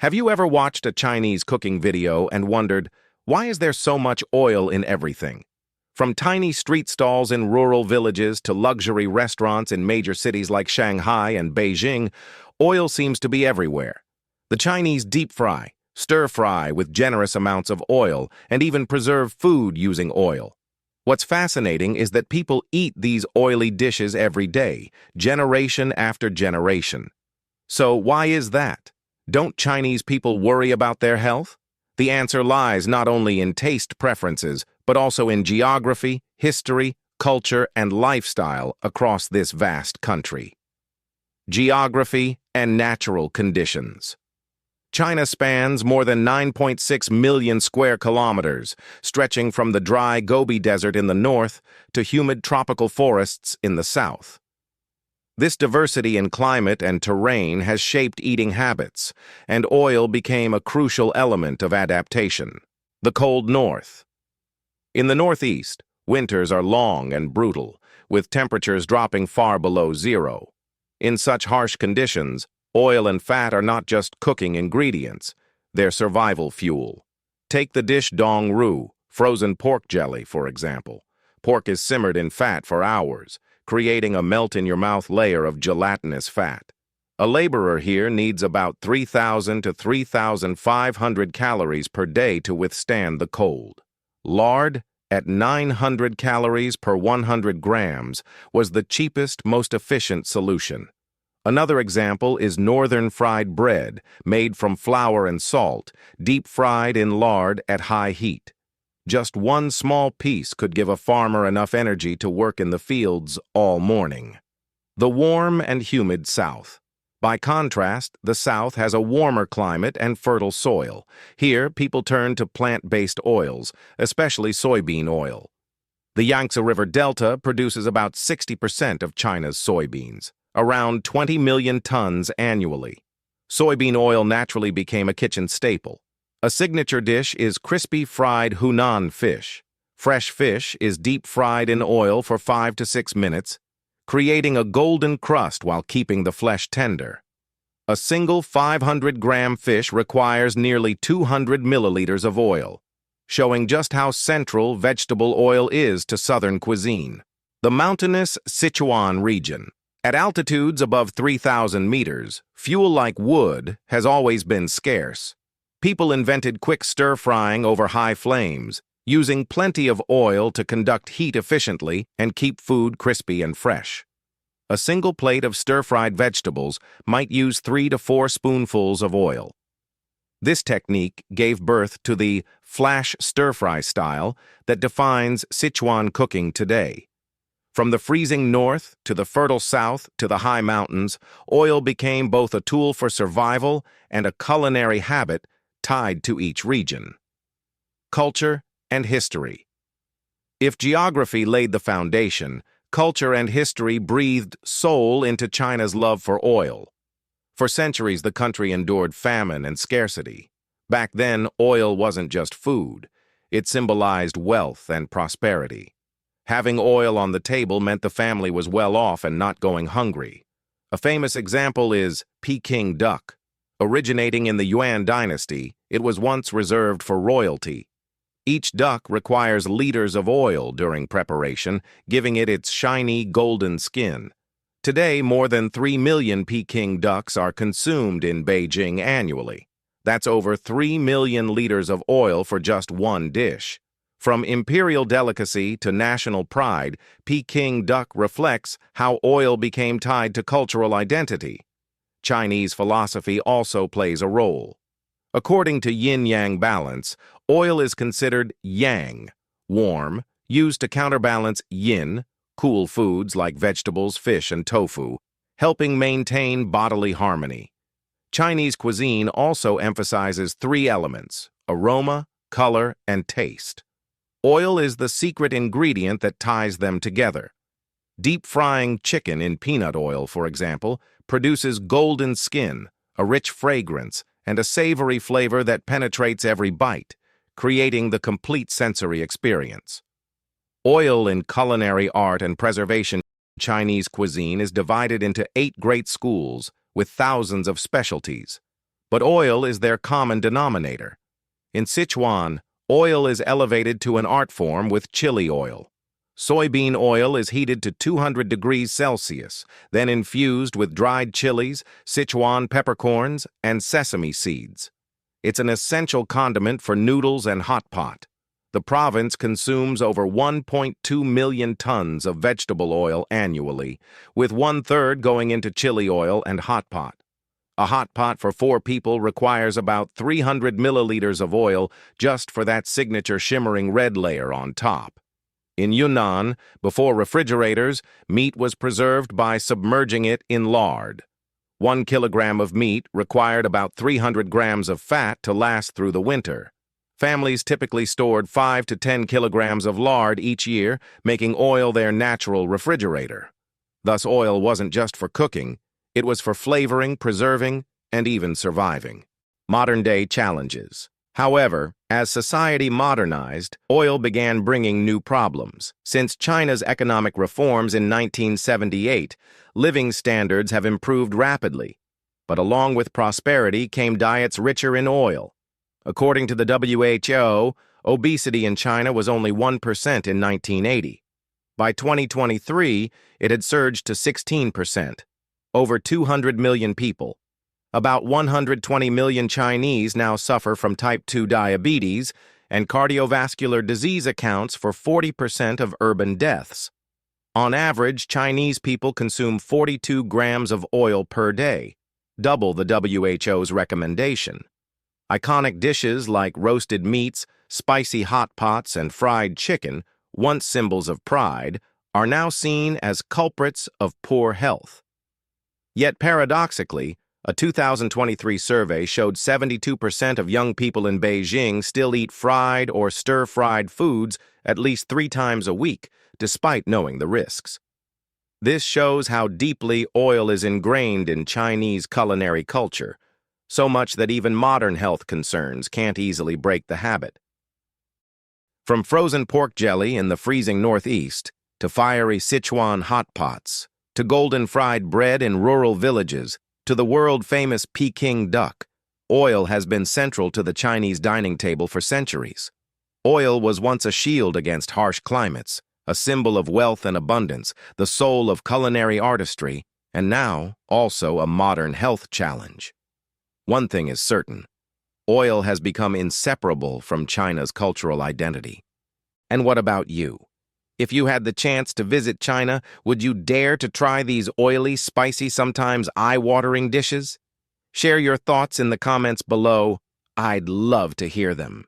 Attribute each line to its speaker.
Speaker 1: Have you ever watched a Chinese cooking video and wondered, why is there so much oil in everything? From tiny street stalls in rural villages to luxury restaurants in major cities like Shanghai and Beijing, oil seems to be everywhere. The Chinese deep fry, stir fry with generous amounts of oil, and even preserve food using oil. What's fascinating is that people eat these oily dishes every day, generation after generation. So why is that? Don't Chinese people worry about their health? The answer lies not only in taste preferences, but also in geography, history, culture, and lifestyle across this vast country. Geography and natural conditions. China spans more than 9.6 million square kilometers, stretching from the dry Gobi Desert in the north to humid tropical forests in the south. This diversity in climate and terrain has shaped eating habits, and oil became a crucial element of adaptation. The cold north. In the northeast, winters are long and brutal, with temperatures dropping far below zero. In such harsh conditions, oil and fat are not just cooking ingredients, they're survival fuel. Take the dish dong ru, frozen pork jelly, for example. Pork is simmered in fat for hours, creating a melt-in-your-mouth layer of gelatinous fat. A laborer here needs about 3,000 to 3,500 calories per day to withstand the cold. Lard, at 900 calories per 100 grams, was the cheapest, most efficient solution. Another example is northern fried bread, made from flour and salt, deep-fried in lard at high heat. Just one small piece could give a farmer enough energy to work in the fields all morning. The warm and humid South. By contrast, the South has a warmer climate and fertile soil. Here, people turn to plant-based oils, especially soybean oil. The Yangtze River Delta produces about 60% of China's soybeans, around 20 million tons annually. Soybean oil naturally became a kitchen staple. A signature dish is crispy fried Hunan fish. Fresh fish is deep fried in oil for 5 to 6 minutes, creating a golden crust while keeping the flesh tender. A single 500-gram fish requires nearly 200 milliliters of oil, showing just how central vegetable oil is to southern cuisine. The mountainous Sichuan region. At altitudes above 3,000 meters, fuel like wood has always been scarce. People invented quick stir-frying over high flames, using plenty of oil to conduct heat efficiently and keep food crispy and fresh. A single plate of stir-fried vegetables might use 3 to 4 spoonfuls of oil. This technique gave birth to the flash stir-fry style that defines Sichuan cooking today. From the freezing north to the fertile south to the high mountains, oil became both a tool for survival and a culinary habit tied to each region. Culture and history. If geography laid the foundation, culture and history breathed soul into China's love for oil. For centuries, the country endured famine and scarcity. Back then, oil wasn't just food. It symbolized wealth and prosperity. Having oil on the table meant the family was well off and not going hungry. A famous example is Peking duck. Originating in the Yuan dynasty, it was once reserved for royalty. Each duck requires liters of oil during preparation, giving it its shiny golden skin. Today, more than 3 million Peking ducks are consumed in Beijing annually. That's over 3 million liters of oil for just one dish. From imperial delicacy to national pride, Peking duck reflects how oil became tied to cultural identity. Chinese philosophy also plays a role. According to yin-yang balance, oil is considered yang, warm, used to counterbalance yin, cool foods like vegetables, fish, and tofu, helping maintain bodily harmony. Chinese cuisine also emphasizes 3 elements: aroma, color, and taste. Oil is the secret ingredient that ties them together. Deep frying chicken in peanut oil, for example, produces golden skin, a rich fragrance, and a savory flavor that penetrates every bite, creating the complete sensory experience. Oil in culinary art and preservation. Chinese cuisine is divided into 8 great schools with thousands of specialties. but oil is their common denominator. In Sichuan, oil is elevated to an art form with chili oil. Soybean oil is heated to 200 degrees Celsius, then infused with dried chilies, Sichuan peppercorns, and sesame seeds. It's an essential condiment for noodles and hotpot. The province consumes over 1.2 million tons of vegetable oil annually, with 1/3 going into chili oil and hotpot. A hotpot for 4 people requires about 300 milliliters of oil just for that signature shimmering red layer on top. In Yunnan, before refrigerators, meat was preserved by submerging it in lard. 1 kilogram of meat required about 300 grams of fat to last through the winter. Families typically stored 5 to 10 kilograms of lard each year, making oil their natural refrigerator. Thus, oil wasn't just for cooking, it was for flavoring, preserving, and even surviving. Modern-day challenges. However, as society modernized, oil began bringing new problems. Since China's economic reforms in 1978, living standards have improved rapidly. But along with prosperity came diets richer in oil. According to the WHO, obesity in China was only 1% in 1980. By 2023, it had surged to 16%. Over 200 million people. About 120 million Chinese now suffer from type 2 diabetes, and cardiovascular disease accounts for 40% of urban deaths. On average, Chinese people consume 42 grams of oil per day, double the WHO's recommendation. Iconic dishes like roasted meats, spicy hot pots, and fried chicken, once symbols of pride, are now seen as culprits of poor health. Yet paradoxically, a 2023 survey showed 72% of young people in Beijing still eat fried or stir-fried foods at least 3 times a week, despite knowing the risks. This shows how deeply oil is ingrained in Chinese culinary culture, so much that even modern health concerns can't easily break the habit. From frozen pork jelly in the freezing Northeast, to fiery Sichuan hot pots, to golden fried bread in rural villages, to the world-famous Peking duck, oil has been central to the Chinese dining table for centuries. Oil was once a shield against harsh climates, a symbol of wealth and abundance, the soul of culinary artistry, and now also a modern health challenge. One thing is certain, oil has become inseparable from China's cultural identity. And what about you? If you had the chance to visit China, would you dare to try these oily, spicy, sometimes eye-watering dishes? Share your thoughts in the comments below. I'd love to hear them.